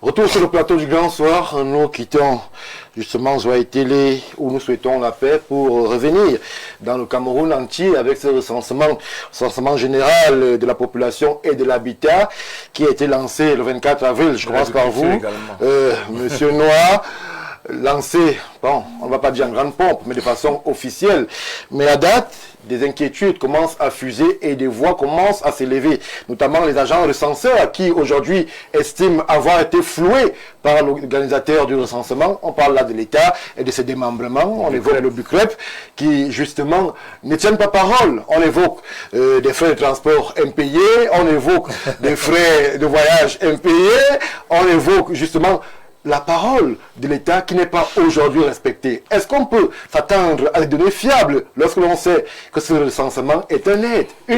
Retour sur le plateau du Grand Soir, nous quittons justement Joie Télé où nous souhaitons la paix pour revenir dans le Cameroun entier avec ce recensement général de la population et de l'habitat qui a été lancé le 24 avril. Je commence par vous, Monsieur Noah. Lancé, bon, on ne va pas dire en grande pompe, mais de façon officielle. Mais à date, des inquiétudes commencent à fuser et des voix commencent à s'élever, notamment les agents recenseurs qui aujourd'hui estiment avoir été floués par l'organisateur du recensement. On parle là de l'État et de ses démembrements. On évoque le BUCREP qui justement ne tiennent pas parole. On évoque des frais de transport impayés, on évoque des frais de voyage impayés, on évoque justement la parole de l'État qui n'est pas aujourd'hui respectée. Est-ce qu'on peut s'attendre à des données fiables lorsque l'on sait que ce recensement est une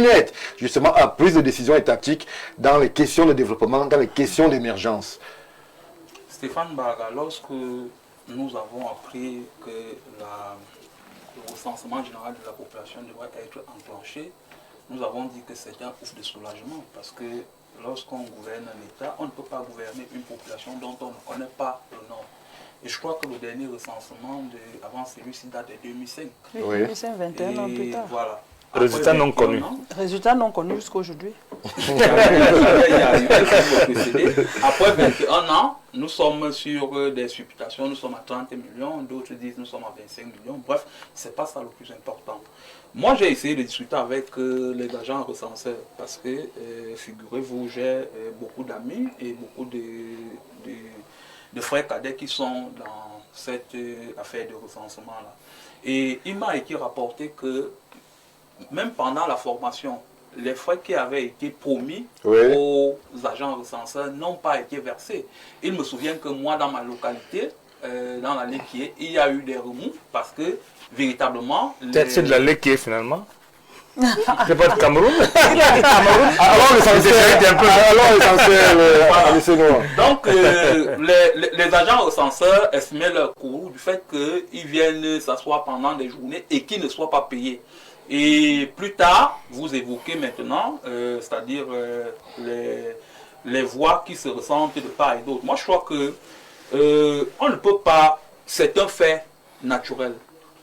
aide, justement, à prise de décision étatique dans les questions de développement, dans les questions d'émergence? Stéphane Baga, lorsque nous avons appris que le recensement général de la population devrait être enclenché, nous avons dit que c'était un ouf de soulagement parce que lorsqu'on gouverne un État, on ne peut pas gouverner une population dont on ne connaît pas le nom. Et je crois que le dernier recensement avant celui-ci date de 2005. Oui, 2005, 21 ans plus tard. Voilà. Résultat non connu. Résultat non connu jusqu'à aujourd'hui. Après 21 ans, nous sommes sur des supputations, nous sommes à 30 millions, d'autres disent nous sommes à 25 millions. Bref, ce n'est pas ça le plus important. Moi, j'ai essayé de discuter avec les agents recenseurs parce que, figurez-vous, j'ai beaucoup d'amis et beaucoup de frères cadets qui sont dans cette affaire de recensement-là. Et il m'a été rapporté que même pendant la formation, les frais qui avaient été promis aux agents recenseurs n'ont pas été versés. Il me souvient que moi, dans ma localité, dans la Léquier, il y a eu des remous parce que, véritablement... C'est de la Léquier, finalement. C'est pas de Cameroun. Alors l'essentiel, donc, les agents recenseurs estimaient leur coût du fait qu'ils viennent s'asseoir pendant des journées et qu'ils ne soient pas payés. Et plus tard, vous évoquez maintenant, c'est-à-dire les voix qui se ressentent de part et d'autre. Moi, je crois que on ne peut pas, c'est un fait naturel.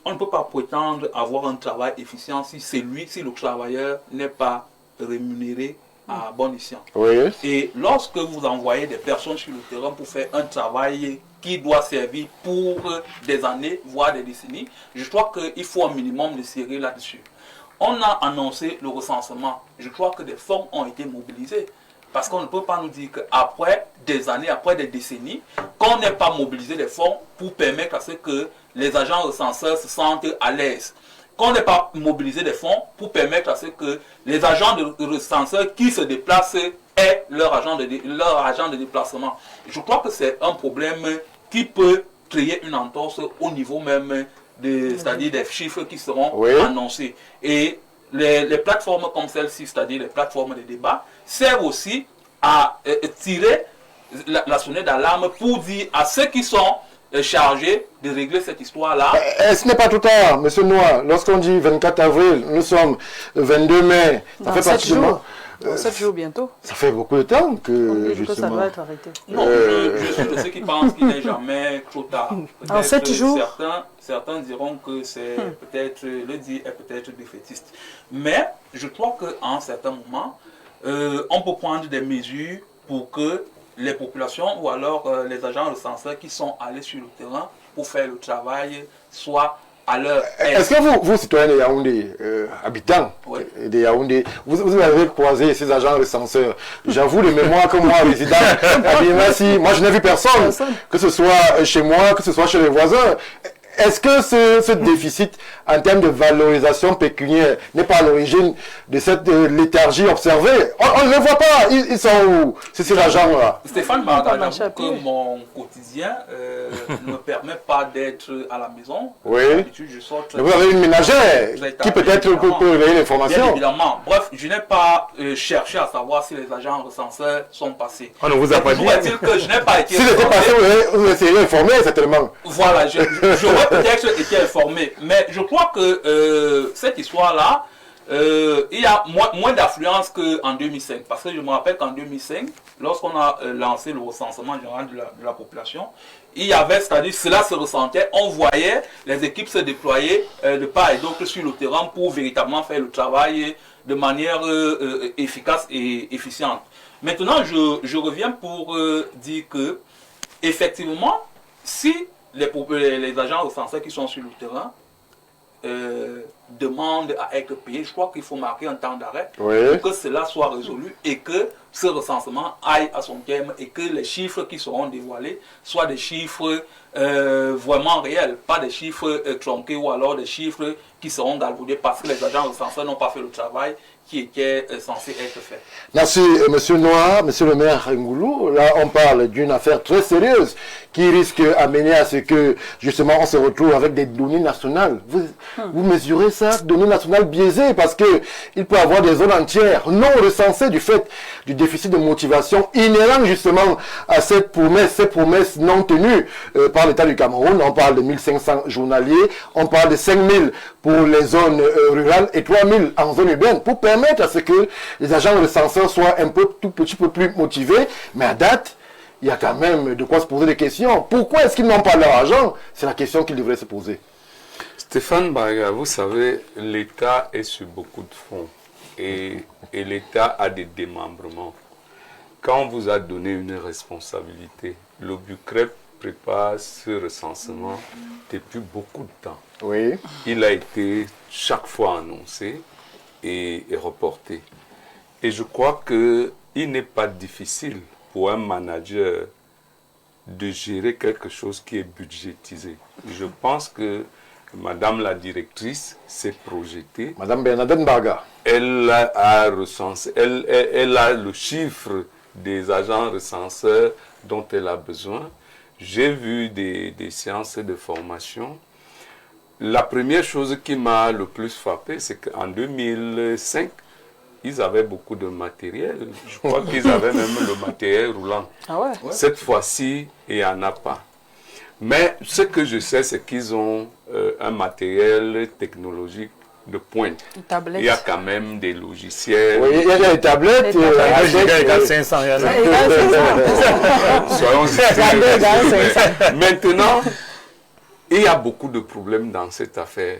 On ne peut pas prétendre avoir un travail efficient si le travailleur n'est pas rémunéré à bon escient. Oui. Et lorsque vous envoyez des personnes sur le terrain pour faire un travail qui doit servir pour des années, voire des décennies, je crois qu'il faut un minimum de sérieux là-dessus. On a annoncé le recensement. Je crois que des fonds ont été mobilisés. Parce qu'on ne peut pas nous dire qu'après des années, après des décennies, qu'on n'ait pas mobilisé des fonds pour permettre à ce que les agents recenseurs se sentent à l'aise. Qu'on n'ait pas mobilisé des fonds pour permettre à ce que les agents de recenseurs qui se déplacent aient leur agent de déplacement. Je crois que c'est un problème qui peut créer une entorse au niveau même, c'est-à-dire des chiffres qui seront annoncés. Et les plateformes comme celle-ci, c'est-à-dire les plateformes de débat, servent aussi à tirer la sonnette d'alarme pour dire à ceux qui sont chargés de régler cette histoire-là. Ce n'est pas tout tard, M. Noah. Lorsqu'on dit 24 avril, nous sommes le 22 mai. Ça fait pratiquement 7 jours bientôt. Ça fait beaucoup de temps que justement... ça doit être arrêté. Non, je suis de ceux qui pensent qu'il n'est jamais trop tard. En 7 jours. Certains diront que c'est peut-être, le dit est peut-être défaitiste. Mais je crois qu'à un certain moment, on peut prendre des mesures pour que les populations ou alors les agents recenseurs qui sont allés sur le terrain pour faire le travail soient à leur aise. Est-ce que vous, citoyens de Yaoundé, habitants de Yaoundé, vous avez croisé ces agents recenseurs? J'avoue de mémoire que moi, résident à Bimassi, moi je n'ai vu personne, que ce soit chez moi, que ce soit chez les voisins. Est-ce que ce déficit en termes de valorisation pécuniaire n'est pas à l'origine de cette léthargie observée? On ne les voit pas, ils sont où, ces agents-là? Stéphane Marga, j'avoue que mon quotidien ne me permet pas d'être à la maison. Oui. D'habitude, je sors. Vous avez une ménagère qui peut-être peut relayer l'information. Bien évidemment. Bref, je n'ai pas cherché à savoir si les agents recenseurs sont passés. On ne vous a pas dit. Dire que je n'ai pas été S'ils étaient passés, vous seriez informé certainement. Voilà, j'aurais peut-être été informé. Mais je crois que cette histoire-là il y a moins d'affluence qu'en 2005. Parce que je me rappelle qu'en 2005, lorsqu'on a lancé le recensement général de la population, il y avait, c'est-à-dire cela se ressentait, on voyait les équipes se déployer de part et d'autre sur le terrain pour véritablement faire le travail de manière efficace et efficiente. Maintenant, je reviens pour dire que, effectivement, si les agents recenseurs qui sont sur le terrain demandent à être payés, je crois qu'il faut marquer un temps d'arrêt pour que cela soit résolu et que ce recensement aille à son terme et que les chiffres qui seront dévoilés soient des chiffres vraiment réels, pas des chiffres tronqués ou alors des chiffres qui seront galvaudés parce que les agents recenseurs n'ont pas fait le travail qui était censé être fait. Merci, Monsieur Noir, Monsieur le maire Ngoulou. Là, on parle d'une affaire très sérieuse qui risque d'amener à ce que, justement, on se retrouve avec des données nationales. Vous mesurez ça, données nationales biaisées, parce que il peut y avoir des zones entières non recensées du fait du déficit de motivation inhérent, justement, à ces promesses non tenues par l'État du Cameroun. On parle de 1500 journaliers, on parle de 5000 pour les zones rurales et 3000 en zone urbaine, pour permettre à ce que les agents recenseurs soient un tout petit peu plus motivés. Mais à date, il y a quand même de quoi se poser des questions. Pourquoi est-ce qu'ils n'ont pas leur argent? C'est la question qu'ils devraient se poser. Stéphane Baga, vous savez, l'État est sur beaucoup de fonds et l'État a des démembrements. Quand on vous a donné une responsabilité, le BUCREP prépare ce recensement depuis beaucoup de temps. Oui. Il a été chaque fois annoncé et reporté. Et je crois qu'il n'est pas difficile pour un manager de gérer quelque chose qui est budgétisé. Je pense que Madame la directrice s'est projetée. Madame Bernadette Baga. Elle a recensé, elle a le chiffre des agents recenseurs dont elle a besoin. J'ai vu des séances de formation. La première chose qui m'a le plus frappé, c'est qu'en 2005, ils avaient beaucoup de matériel. Je crois qu'ils avaient même le matériel roulant. Ah ouais. Cette fois-ci, il n'y en a pas. Mais ce que je sais, c'est qu'ils ont un matériel technologique de pointe. Il y a quand même des logiciels. Oui, il y a des tablettes. Égale 500. Soyons sérieux. Maintenant, il y a beaucoup de problèmes dans cette affaire.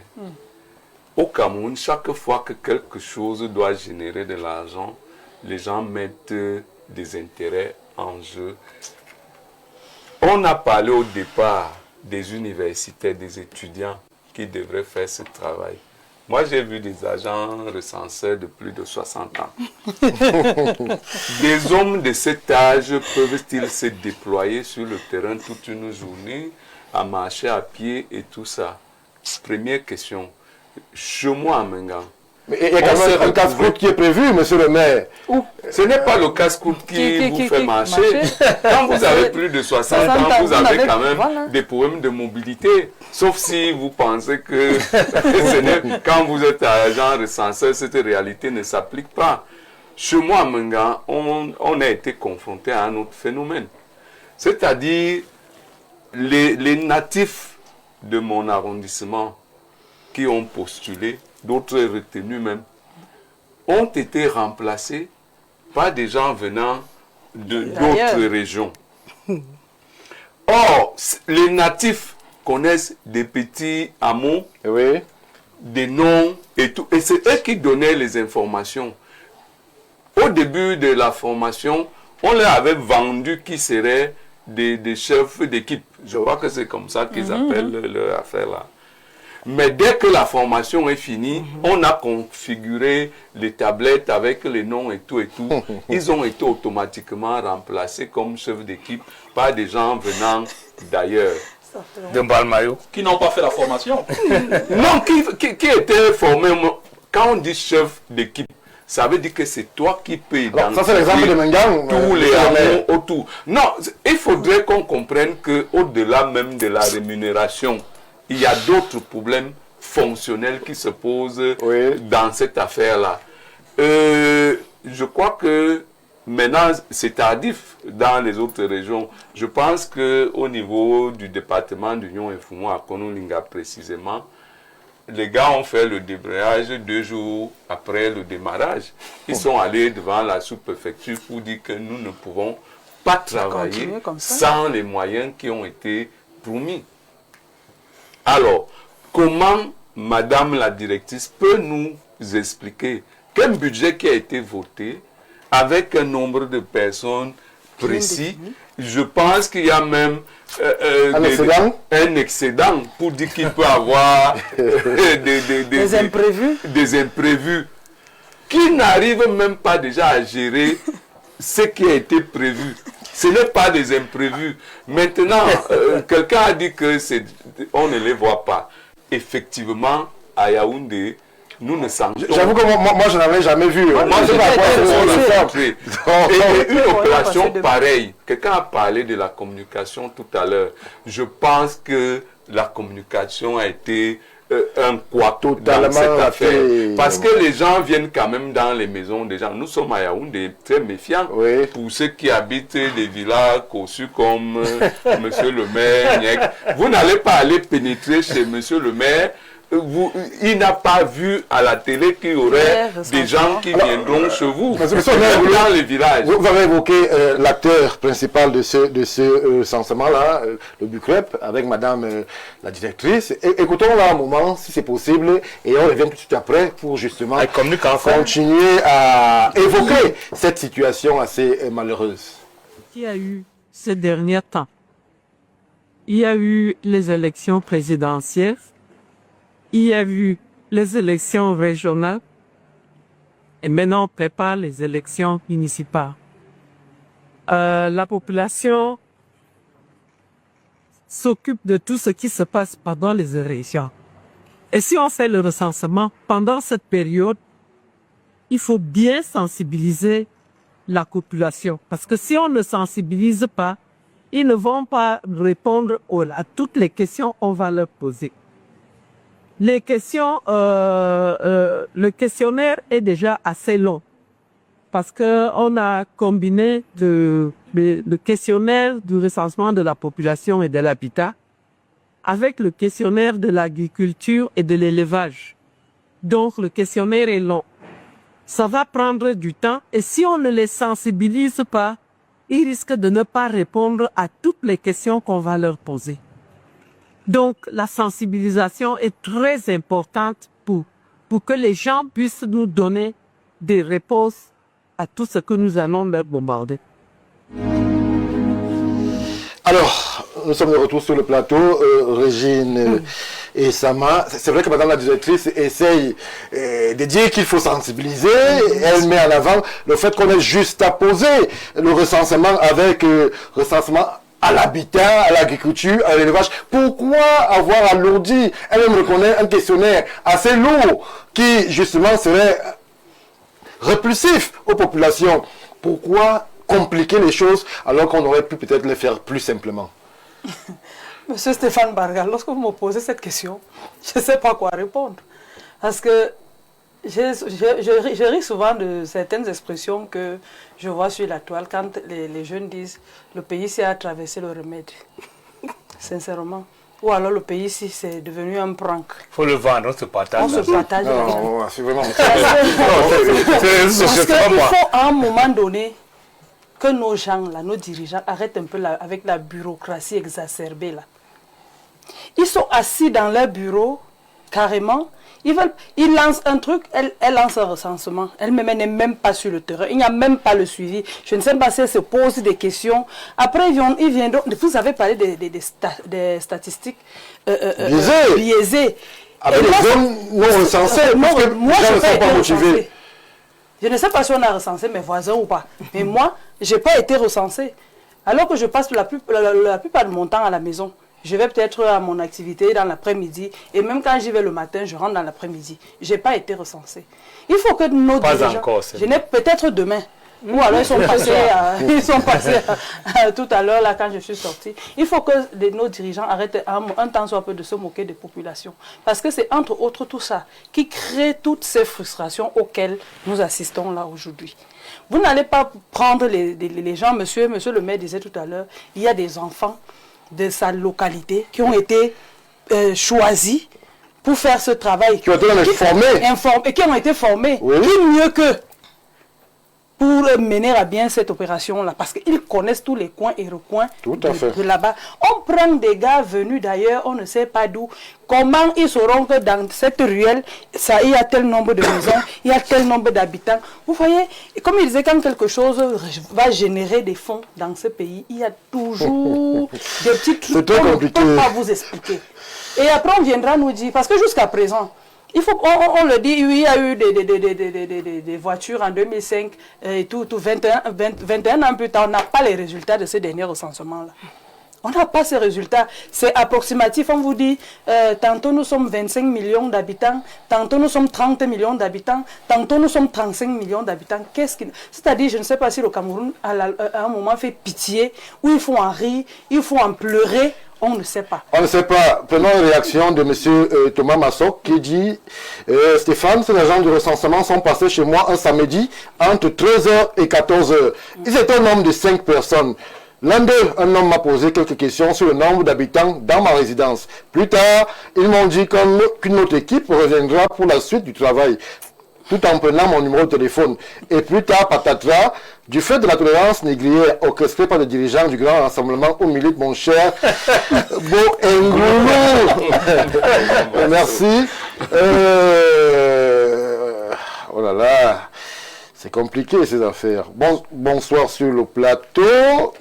Au Cameroun, chaque fois que quelque chose doit générer de l'argent, les gens mettent des intérêts en jeu. On a parlé au départ des universitaires, des étudiants qui devraient faire ce travail. Moi, j'ai vu des agents recenseurs de plus de 60 ans. Des hommes de cet âge peuvent-ils se déployer sur le terrain toute une journée, à marcher à pied et tout ça? Première question. Chez moi, à Mengan, mais il y a quand même un casse-croûte qui est prévu, monsieur le maire. Ce n'est pas le casse-croûte qui vous fait marcher. Quand vous avez plus de 60 ans, vous avez quand même des problèmes de mobilité. Sauf si vous pensez que quand vous êtes agent recenseur, cette réalité ne s'applique pas. Chez moi, à Mengan, on a été confronté à un autre phénomène. C'est-à-dire, les natifs de mon arrondissement qui ont postulé, d'autres retenus même, ont été remplacés par des gens venant d'autres régions. Or, les natifs connaissent des petits hameaux, des noms et tout. Et c'est eux qui donnaient les informations. Au début de la formation, on leur avait vendu qui seraient des chefs d'équipe. Je crois que c'est comme ça qu'ils appellent leur affaire là. Mais dès que la formation est finie, on a configuré les tablettes avec les noms et tout et tout. Ils ont été automatiquement remplacés comme chefs d'équipe par des gens venant d'ailleurs. De Balmayo. Qui n'ont pas fait la formation. Non, qui étaient formés. Quand on dit chef d'équipe, ça veut dire que c'est toi qui peux identifier ça, c'est l'exemple de Mengan, tous les hameaux autour. Non, il faudrait qu'on comprenne qu'au-delà même de la rémunération, il y a d'autres problèmes fonctionnels qui se posent dans cette affaire-là. Je crois que maintenant, c'est tardif dans les autres régions. Je pense qu'au niveau du département d'Union et Fumo, à Konolinga précisément, les gars ont fait le débrayage 2 jours après le démarrage. Ils sont allés devant la sous-préfecture pour dire que nous ne pouvons pas travailler sans les moyens qui ont été promis. Alors, comment Madame la directrice peut nous expliquer qu'un budget qui a été voté avec un nombre de personnes précis, je pense qu'il y a même un excédent pour dire qu'il peut avoir des imprévus qui n'arrivent même pas déjà à gérer ce qui a été prévu. Ce n'est pas des imprévus. Maintenant, quelqu'un a dit que on ne les voit pas. Effectivement, à Yaoundé, nous ne sentons pas. J'avoue que moi je n'avais jamais vu. Moi, je ne sais pas. Et une opération pareille, quelqu'un a parlé de la communication tout à l'heure. Je pense que la communication a été un quoi dans cette affaire. Parce que les gens viennent quand même dans les maisons des gens. Nous sommes à Yaoundé très méfiants. Oui. Pour ceux qui habitent des villas conçus comme Monsieur le maire. Vous n'allez pas aller pénétrer chez Monsieur le maire. Il n'a pas vu à la télé qu'il y aurait des gens qui viendront chez vous, dans les villages. Vous avez évoqué l'acteur principal de ce recensement-là, le BUCREP, avec Madame la directrice. Écoutons-la un moment, si c'est possible, et on revient tout de suite après pour justement continuer à évoquer cette situation assez malheureuse. Il y a eu ces derniers temps, il y a eu les élections présidentielles, il y a eu les élections régionales et maintenant on prépare les élections municipales. La population s'occupe de tout ce qui se passe pendant les élections. Et si on fait le recensement pendant cette période, il faut bien sensibiliser la population. Parce que si on ne sensibilise pas, ils ne vont pas répondre à toutes les questions qu'on va leur poser. Les questions, le questionnaire est déjà assez long parce que on a combiné le questionnaire du recensement de la population et de l'habitat avec le questionnaire de l'agriculture et de l'élevage. Donc le questionnaire est long. Ça va prendre du temps et si on ne les sensibilise pas, ils risquent de ne pas répondre à toutes les questions qu'on va leur poser. Donc, la sensibilisation est très importante pour que les gens puissent nous donner des réponses à tout ce que nous allons leur bombarder. Alors, nous sommes de retour sur le plateau, Régine et Sama. C'est vrai que Madame la directrice essaye de dire qu'il faut sensibiliser. Elle met en avant le fait qu'on est juste à poser le recensement avec recensement à l'habitat, à l'agriculture, à l'élevage. Pourquoi avoir alourdi? Elle-même reconnaît un questionnaire assez lourd qui, justement, serait répulsif aux populations. Pourquoi compliquer les choses alors qu'on aurait pu peut-être les faire plus simplement? Monsieur Stéphane Barga, lorsque vous me posez cette question, je ne sais pas quoi répondre. Parce que je ris souvent de certaines expressions que je vois sur la toile quand les jeunes disent « le pays ici a traversé le remède ». Sincèrement. Ou alors le pays ici c'est devenu un prank. Il faut le vendre, on se partage. On se partage. Non, c'est vraiment... Parce qu'il faut à un moment donné que nos gens, là, nos dirigeants, arrêtent un peu avec la bureaucratie exacerbée. Là. Ils sont assis dans leur bureau, carrément. Ils lancent un truc, elle lance un recensement. Elle-même n'est même pas sur le terrain. Il n'y a même pas le suivi. Je ne sais pas si elle se pose des questions. Après, ils viennent. Vous avez parlé des statistiques biaisées. Avec les zones non recensées. Moi, je n'ai pas été recensée. Je ne sais pas si on a recensé mes voisins ou pas. Mais moi, je n'ai pas été recensée. Alors que je passe la plupart de mon temps à la maison. Je vais peut-être à mon activité dans l'après-midi. Et même quand j'y vais le matin, je rentre dans l'après-midi. Je n'ai pas été recensée. Il faut que nos dirigeants... Je n'ai peut-être demain. Ou alors ils sont passés, tout à l'heure là quand je suis sortie. Il faut que nos dirigeants arrêtent un temps soit peu de se moquer des populations. Parce que c'est entre autres tout ça qui crée toutes ces frustrations auxquelles nous assistons là aujourd'hui. Vous n'allez pas prendre les gens, monsieur le maire disait tout à l'heure, il y a des enfants de sa localité qui ont été choisis pour faire ce travail. Qui ont été formés. Qui ont été formés. Oui. Qui mieux que pour mener à bien cette opération-là, parce qu'ils connaissent tous les coins et recoins de là-bas. On prend des gars venus d'ailleurs, on ne sait pas d'où. Comment ils sauront que dans cette ruelle, il y a tel nombre de maisons, il y a tel nombre d'habitants. Vous voyez, comme il disait, quand quelque chose va générer des fonds dans ce pays, il y a toujours des petits trucs qu'on ne peut pas vous expliquer. Et après, on viendra nous dire, parce que jusqu'à présent, il faut, on le dit, oui, il y a eu des voitures en 2005 et tout 21 ans plus tard, on n'a pas les résultats de ces derniers recensements-là. On n'a pas ces résultats. C'est approximatif. On vous dit, tantôt nous sommes 25 millions d'habitants, tantôt nous sommes 30 millions d'habitants, tantôt nous sommes 35 millions d'habitants. C'est-à-dire, je ne sais pas si le Cameroun, à un moment, fait pitié, ou il faut en rire, il faut en pleurer. On ne sait pas. On ne sait pas. Prenons une réaction de M. Thomas Massok qui dit Stéphane, ces agents du recensement sont passés chez moi un samedi entre 13h et 14h. Ils étaient un nombre de 5 personnes. L'un d'eux, un homme m'a posé quelques questions sur le nombre d'habitants dans ma résidence. Plus tard, ils m'ont dit qu'une autre équipe reviendra pour la suite du travail, tout en prenant mon numéro de téléphone. Et plus tard, patatras, du fait de la tolérance négrière orchestrée par les dirigeants du grand rassemblement au milieu de mon cher Beau Ngoulou. Merci. Oh là là, c'est compliqué ces affaires. Bonsoir sur le plateau.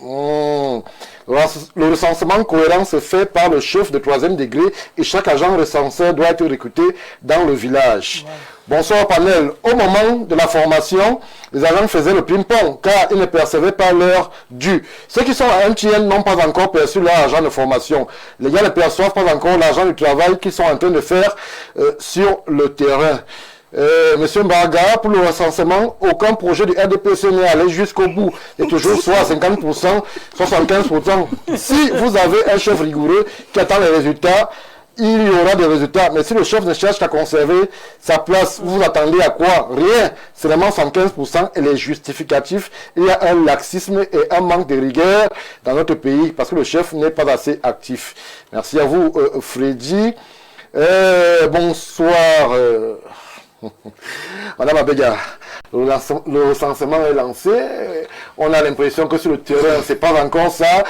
Le recensement cohérent se fait par le chef de 3e degré et chaque agent recenseur doit être recruté dans le village. Ouais. Bonsoir panel. Au moment de la formation, les agents faisaient le ping-pong car ils ne percevaient pas leur dû. Ceux qui sont à MTN n'ont pas encore perçu leur argent de formation. Les gars ne perçoivent pas encore l'argent du travail qu'ils sont en train de faire sur le terrain. Monsieur Mbaga, pour le recensement, aucun projet du RDPC n'est allé jusqu'au bout. Et toujours soit 50%, 75%. Si vous avez un chef rigoureux qui attend les résultats, il y aura des résultats. Mais si le chef ne cherche qu'à conserver sa place, vous attendez à quoi? Rien. C'est vraiment 115% et les justificatifs. Il y a un laxisme et un manque de rigueur dans notre pays parce que le chef n'est pas assez actif. Merci à vous, Freddy. Bonsoir. Madame Abega, le recensement est lancé. On a l'impression que sur le terrain, c'est pas encore ça.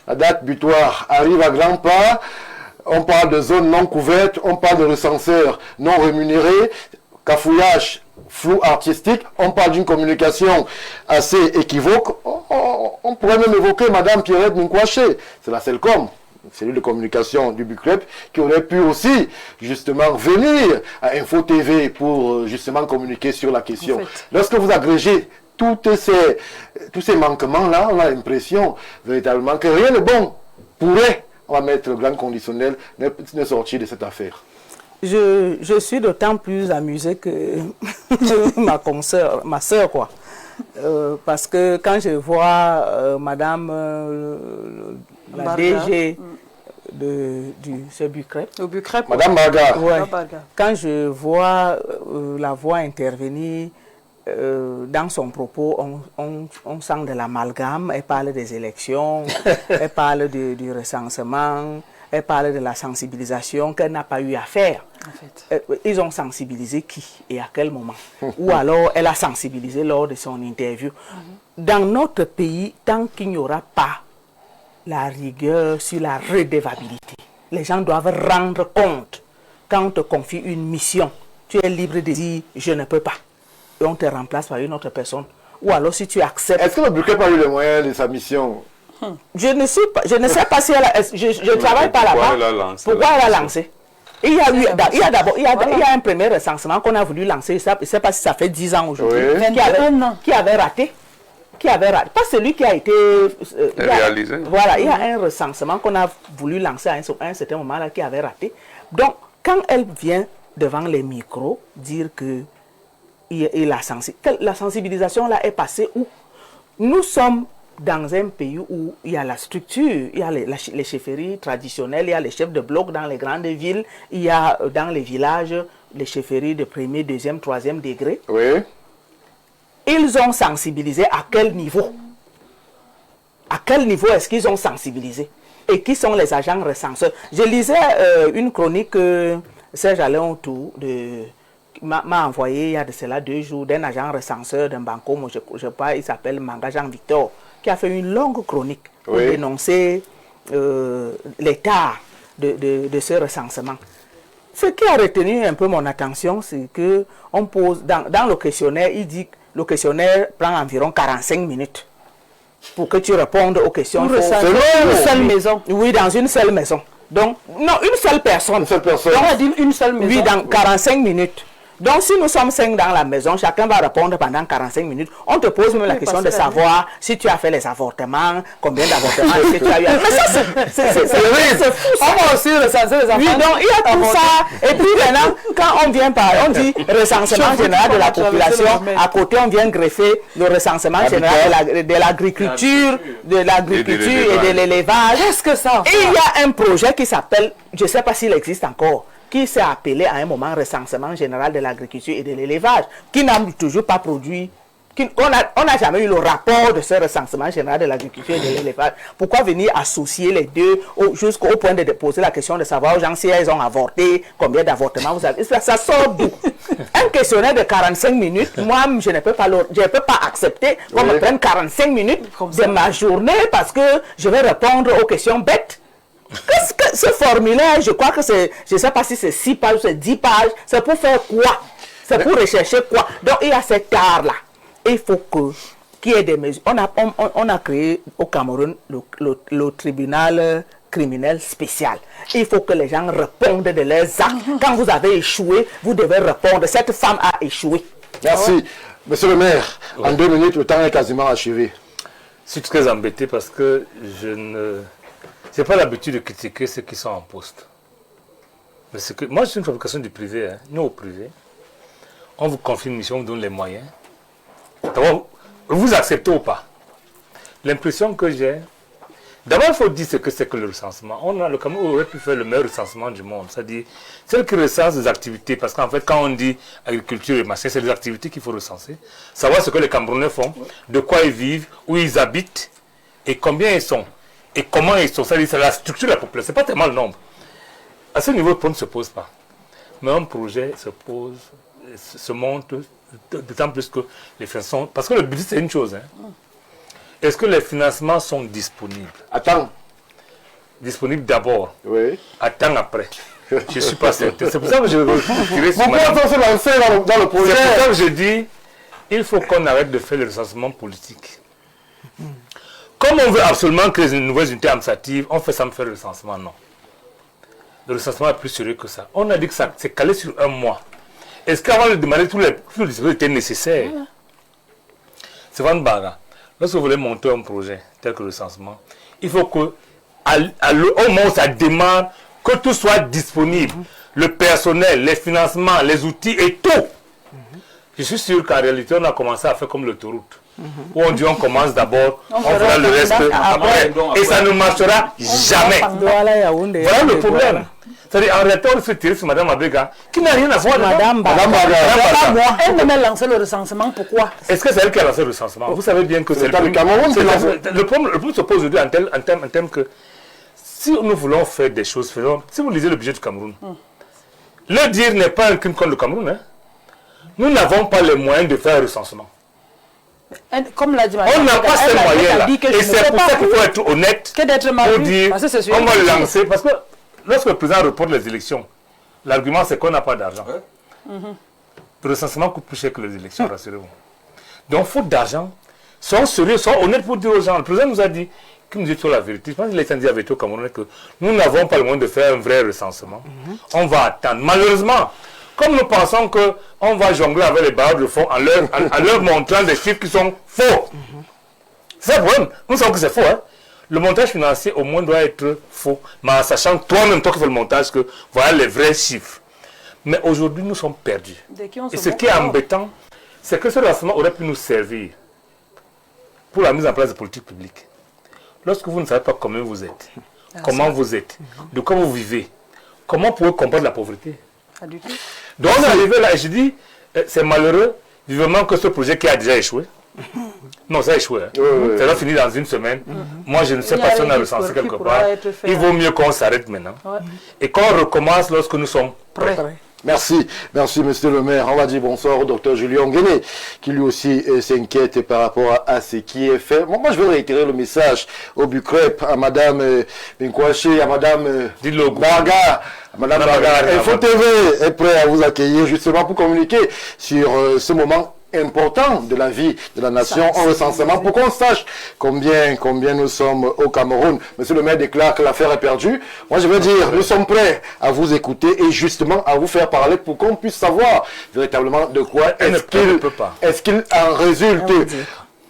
La date butoir arrive à grands pas. On parle de zones non couvertes, on parle de recenseurs non rémunérés, cafouillage, flou artistique, on parle d'une communication assez équivoque. On pourrait même évoquer Madame Pierrette Minkwaché, c'est la CELCOM, cellule de communication du BUCREP, qui aurait pu aussi justement venir à Info TV pour justement communiquer sur la question. En fait, lorsque vous agrégez tous ces manquements-là, on a l'impression véritablement que rien de bon pourrait, on va mettre le grand conditionnel, ne sortir de cette affaire. Je suis d'autant plus amusée que ma soeur, quoi. Parce que quand je vois Madame la DG ce BUCREP, Madame Baga, ouais, quand je vois la voix intervenir dans son propos, on sent de l'amalgame. Elle parle des élections, elle parle du recensement, elle parle de la sensibilisation qu'elle n'a pas eu à faire. En fait. Ils ont sensibilisé qui et à quel moment? Ou alors elle a sensibilisé lors de son interview. Dans notre pays, tant qu'il n'y aura pas la rigueur sur la redevabilité, les gens doivent rendre compte. Quand on te confie une mission, tu es libre de dire « je ne peux pas ». Et on te remplace par une autre personne. Ou alors si tu acceptes... Est-ce que le BUCREP a eu les moyens de sa mission? Je ne sais pas si elle a... Je ne travaille pas là-bas. Pourquoi elle a lancé? Il y a un premier recensement qu'on a voulu lancer. Je ne sais pas si ça fait 10 ans aujourd'hui. Oui. Qui avait raté. Pas celui qui a été réalisé. Voilà, il y a un recensement qu'on a voulu lancer à un certain moment là qui avait raté. Donc, quand elle vient devant les micros dire que la sensibilisation là est passée où nous sommes dans un pays où il y a la structure, il y a les chefferies traditionnelles, il y a les chefs de bloc dans les grandes villes, il y a dans les villages les chefferies de 1er, 2e, 3e degré. Oui. Ils ont sensibilisé à quel niveau? à quel niveau est-ce qu'ils ont sensibilisé? Et qui sont les agents recenseurs? Je lisais une chronique que Serge Alain Autour m'a envoyé il y a de cela 2 jours d'un agent recenseur d'un banco, je sais pas, il s'appelle Manga Jean Victor, qui a fait une longue chronique pour dénoncer l'état de ce recensement. Ce qui a retenu un peu mon attention, c'est que on pose dans le questionnaire, il dit que le questionnaire prend environ 45 minutes pour que tu répondes aux questions. Dans une seule maison. Oui, dans une seule maison. Donc, non, une seule personne. Une seule personne. Donc, on a dit une seule maison. Oui, dans 45 minutes. Donc, si nous sommes 5 dans la maison, chacun va répondre pendant 45 minutes. On te pose même la question de savoir si tu as fait les avortements, combien d'avortements est-ce que tu as eu. Mais ça, c'est fou. On va aussi recenser les enfants. Oui, donc il y a tout ça. Et puis maintenant, quand on vient parler, on dit recensement général de la population. À côté, on vient greffer le recensement général de l'agriculture, et de l'élevage. Qu'est-ce que ça? Et il y a un projet qui s'appelle, je ne sais pas s'il existe encore, qui s'est appelé à un moment recensement général de l'agriculture et de l'élevage, qui n'a toujours pas produit, on n'a jamais eu le rapport de ce recensement général de l'agriculture et de l'élevage. Pourquoi venir associer les deux jusqu'au point de poser la question de savoir aux gens si elles ont avorté, combien d'avortements vous avez. Ça sort d'où? Un questionnaire de 45 minutes, moi je ne peux pas accepter qu'on me prenne 45 minutes de ma journée parce que je vais répondre aux questions bêtes. Qu'est-ce que ce formulaire, je crois que c'est, je ne sais pas si c'est 6 pages ou c'est 10 pages, c'est pour faire quoi? C'est pour rechercher quoi? Donc il y a cet art-là. Il faut qu'il y ait des mesures. On a créé au Cameroun le tribunal criminel spécial. Il faut que les gens répondent de leurs actes. Quand vous avez échoué, vous devez répondre. Cette femme a échoué. Merci. Monsieur le maire, en 2 minutes, le temps est quasiment achevé. Je suis très embêté parce que je n'ai pas l'habitude de critiquer ceux qui sont en poste. Mais moi, je suis une fabrication du privé. Hein. Nous, au privé, on vous confie une mission, on vous donne les moyens. D'abord, vous acceptez ou pas? L'impression que j'ai... D'abord, il faut dire ce que c'est que le recensement. Le Cameroun aurait pu faire le meilleur recensement du monde. C'est-à-dire, celle qui recense des activités. Parce qu'en fait, quand on dit agriculture et machin, c'est des activités qu'il faut recenser. Savoir ce que les Camerounais font, de quoi ils vivent, où ils habitent, et combien ils sont. Et comment ils sont. C'est-à-dire, c'est la structure de la population. Ce n'est pas tellement le nombre. À ce niveau, le problème ne se pose pas. Mais un projet se monte d'autant plus que les financements... Parce que le budget, c'est une chose. Hein. Est-ce que les financements sont disponibles? Attends. Disponibles d'abord. Oui. Attends après. Je ne suis pas certain. C'est pour ça que je veux tirer sur madame. Se lancer dans le projet. C'est pour ça que je dis, il faut qu'on arrête de faire le recensement politique. Comme on veut absolument créer une nouvelle unité administrative, on fait ça, on fait le recensement, non. Le recensement est plus sérieux que ça. On a dit que ça c'est calé sur 1 mois. Est-ce qu'avant de demander tous les dispositifs étaient nécessaires? C'est Van Baga. Lorsque vous voulez monter un projet tel que le recensement, il faut que, au moment où ça demande, que tout soit disponible. Le personnel, les financements, les outils et tout. Je suis sûr qu'en réalité, on a commencé à faire comme l'autoroute. Où on dit on commence d'abord, on fera le reste après. Et ça ne marchera jamais. Voilà le problème. C'est-à-dire, en réalité, on se fait tirer sur Mme Abega, qui n'a rien à voir avec Madame Baga. Elle m'a lancé le recensement, pourquoi? Est-ce que c'est elle qui a lancé le recensement? Vous savez bien que c'est le Cameroun. Le problème se pose aujourd'hui en termes que si nous voulons faire des choses, si vous lisez le budget du Cameroun, le dire n'est pas un crime contre le Cameroun. Hein. Nous n'avons pas les moyens de faire un recensement. Comme l'a dit on n'a pas ces moyens-là. Et c'est pour ça qu'il faut être honnête pour dire on va le lancer. Parce que lorsque le président reporte les élections, l'argument c'est qu'on n'a pas d'argent. Le recensement coûte plus cher que les élections, rassurez-vous. Donc, faute d'argent, soyons sérieux, soyons honnêtes pour dire aux gens. Le président nous a dit, qu'il nous dit toujours la vérité. Je pense qu'il a dit avec au Cameroun que nous n'avons pas le moyen de faire un vrai recensement. On va attendre. Malheureusement, comme nous pensons qu'on va jongler avec les barreaux de fond en leur montrant des chiffres qui sont faux. C'est le problème. Nous savons que c'est faux. Hein? Le montage financier, au moins, doit être faux. Mais en sachant toi-même, toi qui fais le montage, que voilà les vrais chiffres. Mais aujourd'hui, nous sommes perdus. Et ce qui est embêtant, c'est que ce recensement aurait pu nous servir pour la mise en place de politiques publiques. Lorsque vous ne savez pas comment vous êtes, comment vous êtes, de quoi vous vivez, comment vous pouvez combattre la pauvreté. Pas du tout. Donc on est arrivé là et je dis, c'est malheureux, vivement que ce projet qui a déjà échoué, Non, ça a échoué. Ça va finir dans une semaine. Moi, je ne sais pas si on a recensé quelque part. Il vaut mieux qu'on s'arrête maintenant. Et qu'on recommence lorsque nous sommes prêts. Merci, monsieur le maire. On va dire bonsoir au docteur Julien Nguéné, qui lui aussi s'inquiète par rapport à ce qui est fait. Moi, je veux réitérer le message au Bucrep, à madame Binkwaché, à madame Baga. Madame Baga, Info TV est prêt à vous accueillir justement pour communiquer sur ce moment important de la vie de la nation en recensement pour qu'on sache combien nous sommes au Cameroun. Monsieur le maire déclare que l'affaire est perdue. Moi, je veux dire, nous sommes prêts à vous écouter et justement à vous faire parler pour qu'on puisse savoir véritablement de quoi est-ce qu'il en résulte.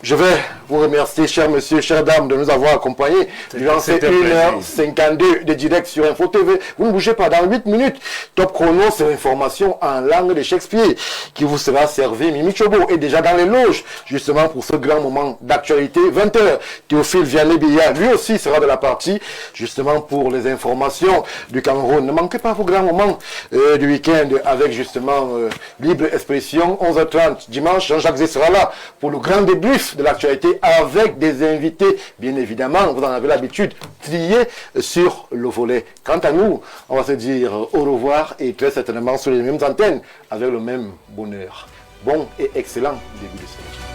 Je vais vous remercier, chers messieurs, chères dames, de nous avoir accompagnés durant ces 1h52 de direct sur Info TV. Vous ne bougez pas, dans 8 minutes. Top chrono, c'est l'information en langue de Shakespeare qui vous sera servi. Mimi Chobo est déjà dans les loges, justement pour ce grand moment d'actualité. 20h, Théophile Vianney-Billa, lui aussi sera de la partie, justement pour les informations du Cameroun. Ne manquez pas vos grands moments du week-end avec justement Libre Expression, 11h30. Dimanche, Jean-Jacques Zé sera là pour le grand débrief de l'actualité avec des invités, bien évidemment, vous en avez l'habitude, triés sur le volet. Quant à nous, on va se dire au revoir et très certainement sur les mêmes antennes avec le même bonheur. Bon et excellent début de semaine.